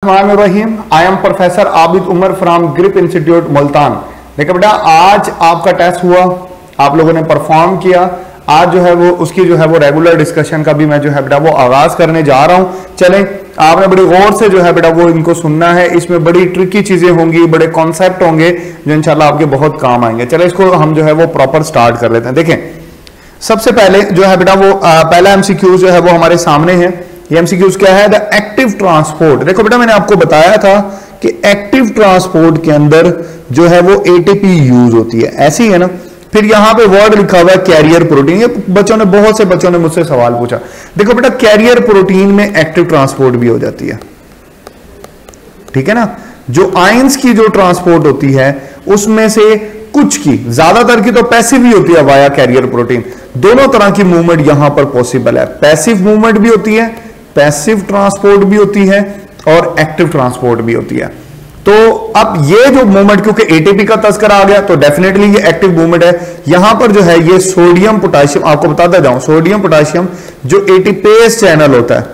Rahim, I am professor Abid Umar from Grip institute Multan. देखो बेटा, आज आपका टेस्ट हुआ, आप लोगों ने परफॉर्म किया। आज जो है वो उसकी जो है वो रेगुलर डिस्कशन का भी मैं जो है बेटा वो आगाज करने जा रहा हूं। चलें, आपने बड़ी गौर से जो है बेटा वो इनको सुनना है। इसमें बड़ी ट्रिकी चीजें होंगी, बड़े कॉन्सेप्ट होंगे जो इंशाल्लाह आपके बहुत काम आएंगे। चले इसको हम जो है वो प्रॉपर स्टार्ट कर लेते हैं। देखें, सबसे पहले जो है बेटा वो पहला एमसीक्यू जो है वो हमारे सामने है। ये एमसीक्यूज क्या है? The active transport. देखो बेटा, मैंने आपको बताया था कि एक्टिव ट्रांसपोर्ट के अंदर जो है वो एटीपी यूज होती है, ऐसी है ना। फिर यहां पे वर्ड लिखा हुआ है कैरियर प्रोटीन। ये बच्चों ने, बहुत से बच्चों ने मुझसे सवाल पूछा। देखो बेटा, कैरियर प्रोटीन में एक्टिव ट्रांसपोर्ट भी हो जाती है, ठीक है ना। जो आयंस की जो ट्रांसपोर्ट होती है उसमें से कुछ की, ज्यादातर की तो पैसिव ही होती है वाया कैरियर प्रोटीन। दोनों तरह की मूवमेंट यहां पर पॉसिबल है। पैसिव मूवमेंट भी होती है, पैसिव ट्रांसपोर्ट भी होती है और एक्टिव ट्रांसपोर्ट भी होती है। तो अब ये जो मूवमेंट, क्योंकि एटीपी का तस्करा आ गया तो डेफिनेटली ये एक्टिव मूवमेंट है। यहां पर जो है ये सोडियम पोटेशियम, आपको बताता जाऊं, सोडियम पोटेशियम जो एटीपेज चैनल होता है,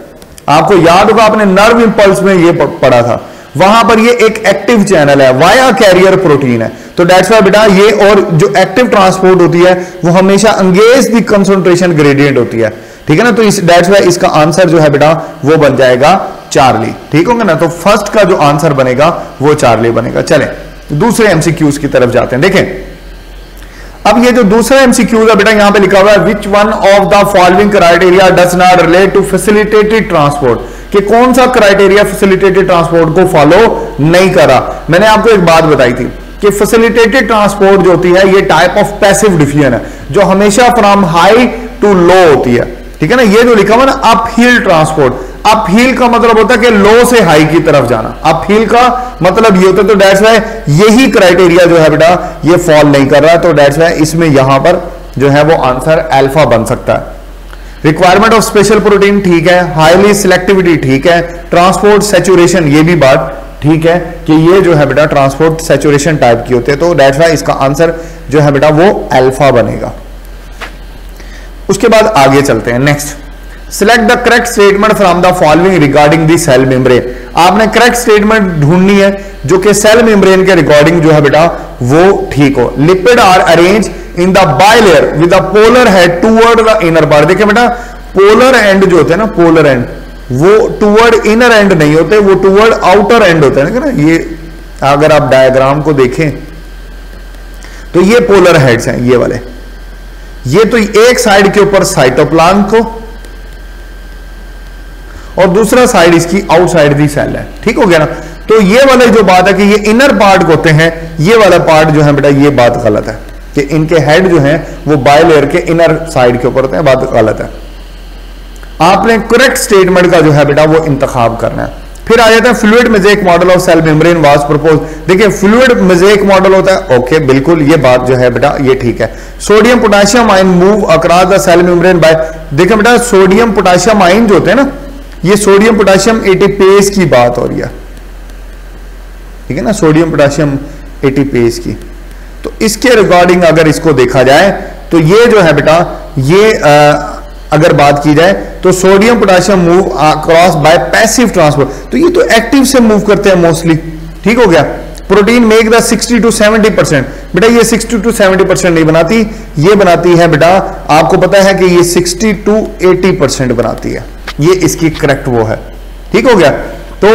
आपको याद होगा आपने नर्व इंपल्स में ये पढ़ा था, वहां पर ये एक एक्टिव चैनल है, वाया कैरियर प्रोटीन है। तो दैट्स वाई बेटा ये, और जो एक्टिव ट्रांसपोर्ट होती है वो हमेशा अंगेज द कंसंट्रेशन ग्रेडियंट होती है, ठीक है ना। तो इस दैट्स वाई इसका आंसर जो है बेटा वो बन जाएगा चार्ली, ठीक होगा ना। तो फर्स्ट का जो आंसर बनेगा वो चार्ली बनेगा। चलें दूसरे एमसीक्यूज की तरफ जाते हैं। देखें, अब ये जो दूसरा एमसीक्यू है बेटा, यहां पे लिखा हुआ है which one of the following criteria does not relate to facilitated transport, कि कौन सा क्राइटेरिया फैसिलिटेटेड ट्रांसपोर्ट को फॉलो नहीं करा। मैंने आपको एक बात बताई थी कि फैसिलिटेटेड ट्रांसपोर्ट जो होती है ये टाइप ऑफ पैसिव डिफिजन है, जो हमेशा फ्रॉम हाई टू लो होती है, ठीक है ना। ये जो लिखा हुआ ना up hill transport, up hill का मतलब होता है कि लो से हाई की तरफ जाना। अप हिल का मतलब ये होता है। तो दैट्स वाई यही क्राइटेरिया जो है बेटा ये फॉल नहीं कर रहा है। तो दैट्स वाई इसमें यहां पर जो है वो आंसर अल्फा बन सकता है। रिक्वायरमेंट ऑफ स्पेशल प्रोटीन ठीक है, हाईली सिलेक्टिविटी ठीक है, ट्रांसपोर्ट सैचुरेशन ये भी बात ठीक है कि ये जो है बेटा ट्रांसपोर्ट सैचुरेशन टाइप की होती है। तो दैट्स वाई इसका आंसर जो है बेटा वो अल्फा बनेगा। उसके बाद आगे चलते हैं। Next, select the correct statement from the following regarding the cell membrane. आपने करेक्ट स्टेटमेंट ढूंढनी है जो कि सेल मेम्ब्रेन के रिगार्डिंग जो है बेटा वो ठीक हो। Lipid are arrange in the bilayer with the polar head toward the inner part. देखिए बेटा, पोलर एंड जो होते हैं ना, पोलर एंड वो टुवर्ड इनर एंड नहीं होते, वो टुवर्ड आउटर एंड होते हैं ना। ये अगर आप डायग्राम को देखें तो ये पोलर हेड्स हैं, ये वाले। ये तो एक साइड के ऊपर साइटोप्लाज्म को और दूसरा साइड इसकी आउटसाइड दी सेल है, ठीक हो गया ना। तो ये वाले जो बात है कि ये इनर पार्ट होते हैं, ये वाला पार्ट जो है बेटा ये बात गलत है कि इनके हेड जो है वो बायलेयर के इनर साइड के ऊपर होते हैं, बात गलत है। आपने करेक्ट स्टेटमेंट का जो है बेटा वो इंतखाब करना है। फिर आ जाता है fluid mosaic model of cell membrane was propose. देखिए फ्लूइड मोज़ेक मॉडल होता है, ओके बिल्कुल ये बात जो है बेटा ये ठीक है। Sodium potassium ion move across the cell membrane by, देखिए बेटा सोडियम पोटेशियम आयन जो होते हैं ना, ये सोडियम पोटेशियम एटीपेज की बात हो रही है, ठीक है ना, सोडियम पोटेशियम एटीपेज की। तो इसके रिगार्डिंग अगर इसको देखा जाए तो ये जो है बेटा ये अगर बात की जाए तो sodium potassium move across bye passive transport, तो ये तो एक्टिव से मूव करते हैं मोस्टली, ठीक हो गया। प्रोटीन मेक द 60 to 70%, बेटा ये 60 to 70% नहीं बनाती, ये बनाती है बेटा, आपको पता है कि ये 60 to 80% बनाती है। ये इसकी करेक्ट वो है, ठीक हो गया। तो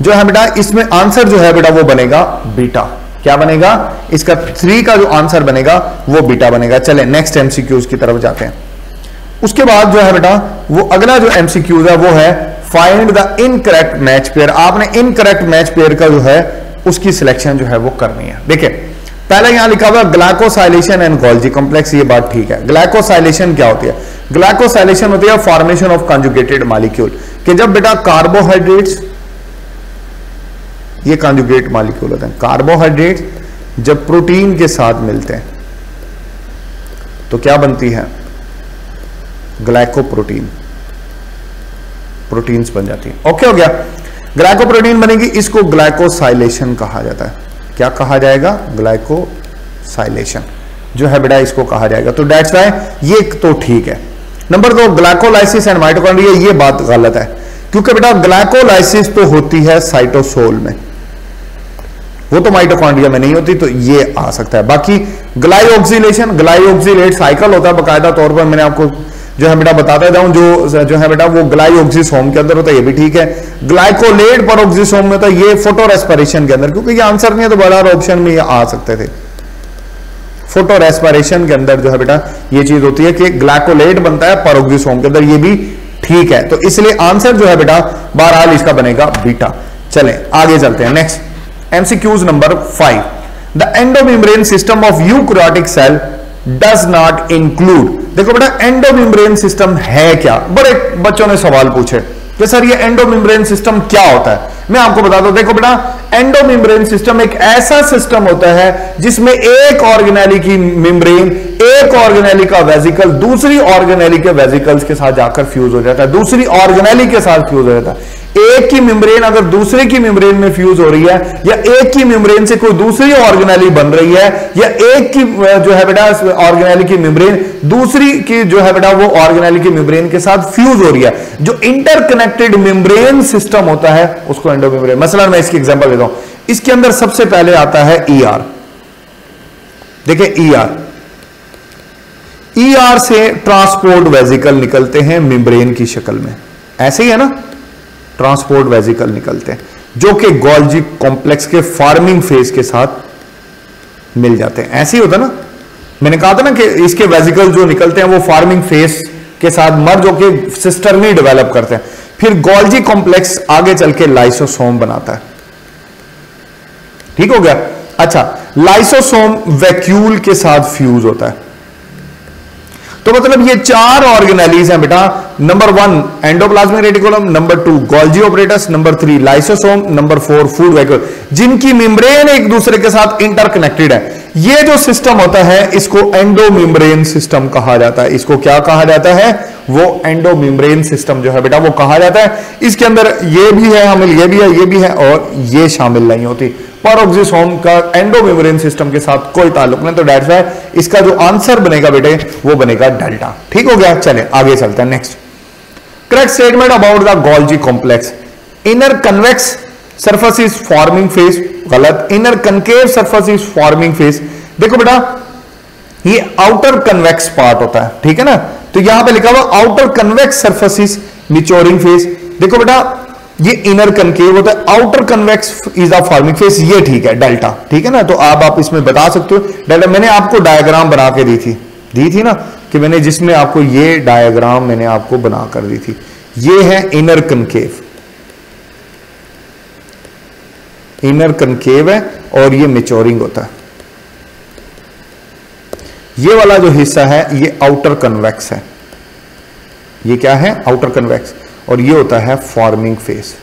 जो है बेटा इसमें आंसर जो है बेटा वो बनेगा बीटा। क्या बनेगा? इसका 3 का जो आंसर बनेगा वो बीटा बनेगा। चले नेक्स्ट एमसीक्यूज की तरफ जाते हैं। उसके बाद जो है बेटा वो अगला जो एमसीक्यूज है वो है find the incorrect match pair. आपने इनकरेक्ट मैच पेयर का जो है उसकी सिलेक्शन जो है वो करनी है। देखिए पहले यहां लिखा हुआ ग्लाइकोसाइलेशन एंड गोल्जी कॉम्प्लेक्स, ये बात ठीक है। ग्लाइकोसाइलेशन क्या होती है? ग्लाइकोसाइलेशन होती है फॉर्मेशन ऑफ कंजुगेटेड मॉलिक्यूल, कि जब बेटा कार्बोहाइड्रेट्स, ये कंजुगेट मॉलिक्यूल होते हैं, कार्बोहाइड्रेट्स जब प्रोटीन के साथ मिलते हैं तो क्या बनती है? ग्लाइकोप्रोटीन, प्रोटीन्स बन जाती है। ओके हो गया, ग्लाइकोप्रोटीन बनेगी, इसको ग्लाइकोसाइलेशन कहा जाता है। क्या कहा जाएगा? ग्लाइकोसाइलेशन जो है बेटा इसको कहा जाएगा। तो दैट्स व्हाई ये तो ठीक है। नंबर 2 ग्लाइकोलाइसिस एंड माइटोकॉन्ड्रिया, ये बात गलत है क्योंकि बेटा ग्लाइकोलाइसिस तो होती है साइटोसोल में, वो तो माइटोकॉन्ड्रिया में नहीं होती, तो ये आ सकता है। बाकी ग्लाइओक्सिलेशन, ग्लाइओक्सिलेट साइकिल होता है बाकायदा तौर पर, मैंने आपको जो है बेटा बताता जाऊं, जो है बेटा वो ग्लाइओक्सिसोम के अंदर होता है, ये भी ठीक है। ग्लाइकोलेट पेरोक्सिसोम में होता है, ये फोटो रेस्पिरेशन के अंदर, क्योंकि ये आंसर नहीं है तो बड़ा ऑप्शन में ये आ सकते थे। फोटो रेस्पिरेशन के अंदर जो है बेटा ये चीज होती है कि ग्लाइकोलेट बनता है पेरोक्सिसोम के अंदर, ये भी ठीक है। तो इसलिए आंसर जो है बेटा बहरहाल इसका बनेगा बीटा। चलें आगे चलते हैं। Next MCQs number 5, the endomembrane system of eukaryotic cell does not include. देखो बेटा एंडोमेम्ब्रेन सिस्टम है क्या, बड़े बच्चों ने सवाल पूछे कि सर ये एंडोमेम्ब्रेन सिस्टम क्या होता है। मैं आपको बता दूं, देखो बेटा एंडोमेम्ब्रेन सिस्टम एक ऐसा सिस्टम होता है जिसमें एक ऑर्गेनेली की मेम्ब्रेन, एक ऑर्गेनेली का वेजिकल दूसरी ऑर्गेनेली के वेजिकल्स के साथ जाकर फ्यूज हो जाता है, दूसरी ऑर्गेनेली के साथ फ्यूज हो जाता है। एक की मेम्ब्रेन अगर दूसरे की मेम्ब्रेन में फ्यूज हो रही है, या एक की मेम्ब्रेन से कोई दूसरी ऑर्गेनेली बन रही है, या एक की जो है बेटा ऑर्गेनेली की मेम्ब्रेन दूसरी की जो है बेटा वो ऑर्गेनेली की मेम्ब्रेन के साथ फ्यूज हो रही है, जो इंटरकनेक्टेड मेम्ब्रेन सिस्टम होता है उसको एंडोमेम्ब्रेन। मसलन मैं इसकी एग्जांपल देता हूं, इसके अंदर सबसे पहले आता है ईआर। देखिए ईआर से ट्रांसपोर्ट वेजिकल निकलते हैं मेम्ब्रेन की शक्ल में, ऐसे ही है ना, ट्रांसपोर्ट वेजिकल निकलते हैं जो कि गोल्जी कॉम्प्लेक्स के फार्मिंग फेज के साथ मिल जाते हैं। ऐसे ही होता ना, मैंने कहा था ना कि इसके वेजिकल जो निकलते हैं वो फार्मिंग फेज के साथ मर्ज होकर सिस्टर्नी डेवलप करते हैं, फिर गोल्जी कॉम्प्लेक्स आगे चल के लाइसोसोम बनाता है। ठीक हो गया। अच्छा, लाइसोसोम वैक्यूल के साथ फ्यूज होता है, तो मतलब ये चार ऑर्गेनेलीज हैं बेटा। Number 1 endoplasmic reticulum, number 2 Golgi apparatus, number 3 lysosome, number 4 food vacuole, जिनकी मेम्ब्रेन एक दूसरे के साथ इंटरकनेक्टेड है। ये जो सिस्टम होता है इसको एंडोमेम्ब्रेन सिस्टम कहा जाता है। इसको क्या कहा जाता है, वो एंडोमेम्ब्रेन सिस्टम जो है बेटा वो कहा जाता है। इसके अंदर ये भी है शामिल, ये भी है, ये भी है, और ये शामिल नहीं होती। पेरोक्सिसोम का एंडोमेम्ब्रेन सिस्टम के साथ कोई ताल्लुक नहीं, तो दैट्स व्हाई इसका जो आंसर बनेगा बेटे वो बनेगा डेल्टा। ठीक हो गया। चले आगे चलते हैं। Next, correct statement about the Golgi complex. Inner convex surface is forming phase, गलत। Inner concave surface is forming phase. देखो बेटा ये आउटर कन्वेक्स पार्ट होता है, ठीक है ना, तो यहां पे लिखा हुआ outer convex surface is maturing phase. देखो बेटा ये इनर कनकेव होता है, outer convex is the forming phase, ये ठीक है डेल्टा। ठीक है ना, तो आप इसमें बता सकते हो डेल्टा। मैंने आपको डायग्राम बना के दी थी ना, कि मैंने जिसमें आपको ये डायग्राम मैंने आपको बना कर दी थी। ये है इनर कनकेव, इनर कनकेव है और ये मैच्योरिंग होता है। ये वाला जो हिस्सा है ये आउटर कन्वेक्स है, ये क्या है आउटर कन्वेक्स, और ये होता है फॉर्मिंग फेस।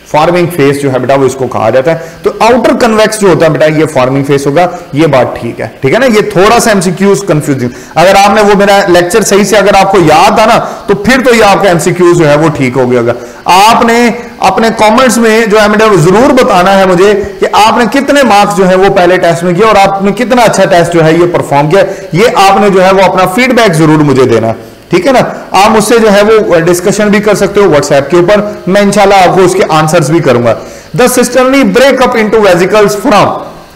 फॉर्मिंग फेस जो है बेटा वो इसको कहा जाता है। तो आउटर कन्वेक्स जो होता है बेटा ये फॉर्मिंग फेस होगा, ये बात ठीक है ना। ये थोड़ा सा एमसीक्यूज कंफ्यूजिंग, अगर आपने वो मेरा लेक्चर सही से अगर आपको याद था ना तो फिर तो ये आपका एमसीक्यूज जो है वो ठीक हो गया होगा। आपने अपने कमेंट्स में जो है बेटा जरूर बताना है मुझे कि आपने कितने मार्क्स जो है वो पहले टेस्ट में किया और आपने कितना अच्छा टेस्ट जो है ये परफॉर्म किया। ये आपने जो है वो अपना फीडबैक जरूर मुझे देना, ठीक है ना। आप मुझसे जो है वो डिस्कशन भी कर सकते हो व्हाट्सएप के ऊपर, मैं इंशाल्लाह आपको उसके आंसर्स भी करूंगा। The cisternae breakup into vesicles from,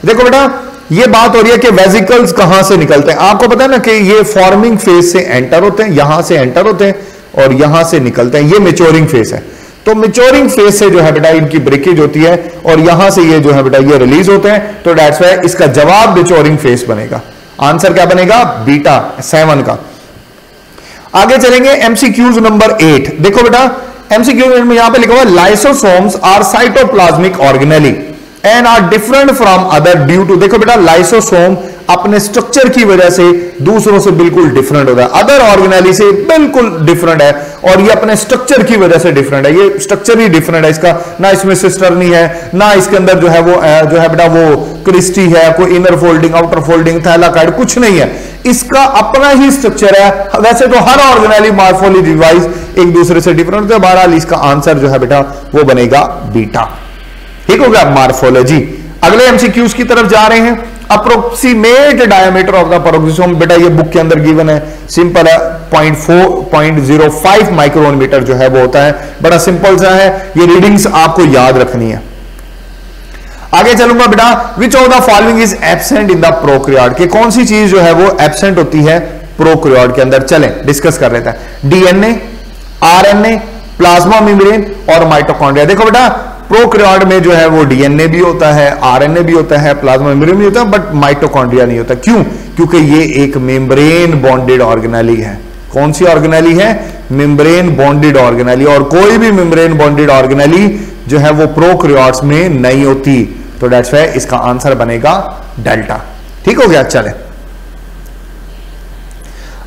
देखो बेटा ये बात हो रही है कि वेजिकल्स कहां से निकलते हैं। आपको पता है ना कि ये फॉर्मिंग फेज से एंटर होते हैं, यहां से एंटर होते हैं और यहां से निकलते हैं, ये मैच्योरिंग फेज है। तो मैच्योरिंग फेज से जो है बेटा इनकी ब्रेकेज होती है और यहां से ये जो है बेटा ये रिलीज होते हैं, तो दैट्स व्हाई इसका जवाब मैच्योरिंग फेज बनेगा। आंसर क्या बनेगा, बीटा 7 का। आगे चलेंगे एमसीक्यूज नंबर 8। देखो बेटा एमसीक्यूज में यहां पे लिखा हुआ lysosomes are cytoplasmic organelle and are different from other due to, देखो बेटा लाइसोसोम अपने स्ट्रक्चर की वजह से दूसरों से बिल्कुल डिफरेंट होता है, अदर ऑर्गेनेली से बिल्कुल डिफरेंट है, और ये अपने स्ट्रक्चर की वजह से डिफरेंट है। ये स्ट्रक्चर ही डिफरेंट है इसका, ना इसमें सिस्टर्नी है, ना इसके अंदर जो है वो जो है बेटा वो क्रिस्टी है, कोई inner folding outer folding thylakoid कुछ नहीं है, इसका अपना ही स्ट्रक्चर है। वैसे तो हर ऑर्गेनेली मॉर्फोलॉजी वाइज एक दूसरे से डिफरेंट होता है। बहरहाल इसका आंसर जो है बेटा वो बनेगा बीटा। ठीक हो गया मॉर्फोलॉजी। अगले एमसीक्यूज की तरफ जा रहे हैं। Approximate diameter of the peroxisome, बेटा ये बुक के अंदर गिवन है, सिंपल है, 0.05 माइक्रोन मीटर जो है वो होता है। बड़ा सिंपल सा है, ये रीडिंग्स आपको याद रखनी है। आगे चलूंगा बेटा, which of the following is absent in the prokaryote, कि कौन सी चीज जो है वो एब्सेंट होती है प्रोकैरियोट के अंदर। चलें डिस्कस कर लेते हैं। डीएनए, आरएनए, प्लाज्मा मेम्ब्रेन और माइटोकॉन्ड्रिया। देखो बेटा, प्रोकैरियोट में जो है वो डीएनए भी होता है, आरएनए भी होता है, प्लाज्मा मेम्ब्रेन भी होता है, बट माइटोकॉन्ड्रिया नहीं होता। क्यों? क्योंकि ये एक मेम्ब्रेन बॉन्डेड ऑर्गेनेली है। कौन सी ऑर्गेनेली है? Membrane bonded organelle. और कोई भी मेम्ब्रेन बॉन्डेड ऑर्गेनेली जो है वो प्रोकैरियोट्स में नहीं होती, तो दैट्स व्हाई इसका आंसर बनेगा डेल्टा। ठीक हो गया। चले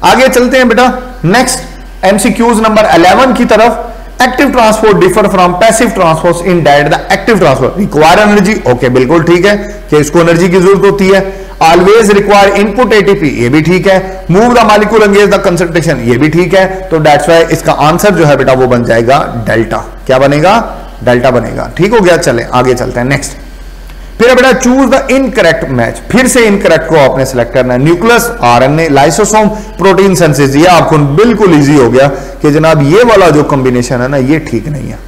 आगे चलते हैं बेटा नेक्स्ट एमसीक्यूज नंबर 11 की तरफ। Active transport differ from passive transport in that the active transport require energy. Okay, बिल्कुल ठीक है कि इसको एनर्जी की जरूरत होती है। ऑलवेज रिक्वायर इनपुट एटीपी, ये भी ठीक है। Move the molecule engage the concentration, ये भी ठीक है। तो दैट्स व्हाई इसका आंसर जो है बेटा वो बन जाएगा डेल्टा। क्या बनेगा? डेल्टा बनेगा। ठीक हो गया। चले आगे चलते हैं नेक्स्ट। फिर बेटा चूज द इनकरेक्ट मैच, फिर से इनकरेक्ट को आपने सिलेक्ट करना है। Nucleus, RNA, lysosome, protein synthesis. ये आपको बिल्कुल इजी हो गया कि जनाब ये वाला जो कॉम्बिनेशन है ना ये ठीक नहीं है,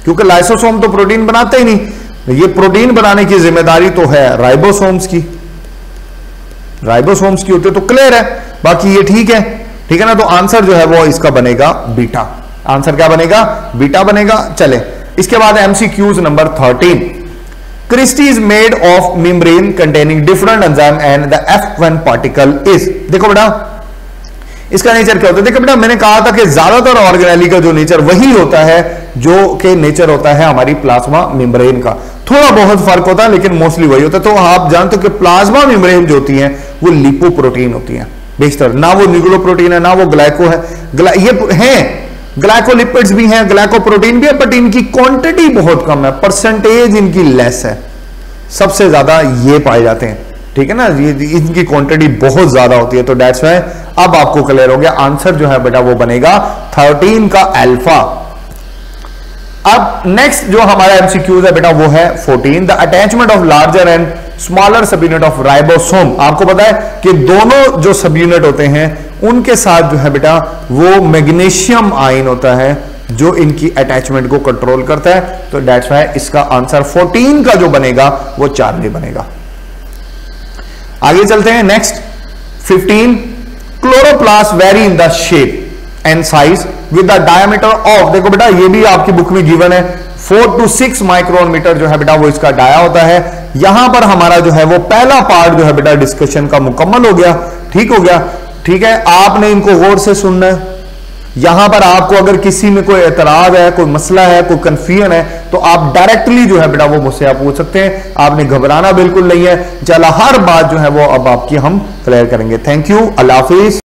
क्योंकि लाइसोसोम तो प्रोटीन बनाते ही नहीं। ये प्रोटीन बनाने की जिम्मेदारी तो है राइबोसोम्स की, राइबोसोम्स की होती है, तो क्लियर है। बाकी ये ठीक है, ठीक है ना। तो आंसर जो है वो इसका बनेगा बीटा। आंसर क्या बनेगा? बीटा बनेगा। चले इसके बाद MCQs number 13। Cristae is made of membrane containing different enzyme and the F1 particle is. देखो बेटा इसका नेचर क्या होता है। देखो बेटा मैंने कहा था कि ज्यादातर ऑर्गेनेली का जो नेचर वही होता है जो कि नेचर होता है हमारी प्लाज्मा मेम्ब्रेन का। थोड़ा बहुत फर्क होता है लेकिन मोस्टली वही होता है। तो आप जानते हो कि प्लाज्मा मेम्ब्रेन जो होती है वो लिपोप्रोटीन होती है बेशतर, ना वो न्यूक्लियोप्रोटीन है ना वो ग्लाइको है। ये है ग्लाइकोलिपिड्स भी हैं, ग्लाइकोप्रोटीन भी है, बट इनकी क्वांटिटी बहुत कम है, परसेंटेज इनकी लेस है। सबसे ज्यादा ये पाए जाते हैं, ठीक है ना। इनकी क्वांटिटी बहुत ज्यादा होती है। तो दैट्स व्हाई अब आपको क्लियर हो गया। आंसर जो है बेटा वो बनेगा 13 का अल्फा। अब नेक्स्ट जो हमारा एमसीक्यूज है बेटा वो है 14। The attachment of larger and smaller सब यूनिट ऑफ राइबोसोम। आपको पता है कि दोनों जो सब यूनिट होते हैं उनके साथ जो है बेटा वो मैग्नीशियम आयन होता है जो इनकी अटैचमेंट को कंट्रोल करता है। तो दैट्स व्हाई इसका आंसर 14 का जो बनेगा वो चार्ली बनेगा। आगे चलते हैं next 15। Chloroplast very in the shape and size with the diameter of. देखो बेटा ये भी आपकी बुक में गिवन है 4 to 6 माइक्रोन मीटर जो है बेटा वो इसका डाया होता है। यहां पर हमारा जो है वो पहला पार्ट जो है बेटा डिस्कशन का मुकम्मल हो गया। ठीक हो गया। ठीक है, आपने इनको गौर से सुनना है। यहां पर आपको अगर किसी में कोई एतराज है, कोई मसला है, कोई कंफ्यूजन है तो आप डायरेक्टली जो है बेटा वो मुझसे आप पूछ सकते हैं। आपने घबराना बिल्कुल नहीं है। चला हर बात जो है वो अब आपकी हम क्लियर करेंगे। Thank you, Allah Hafiz.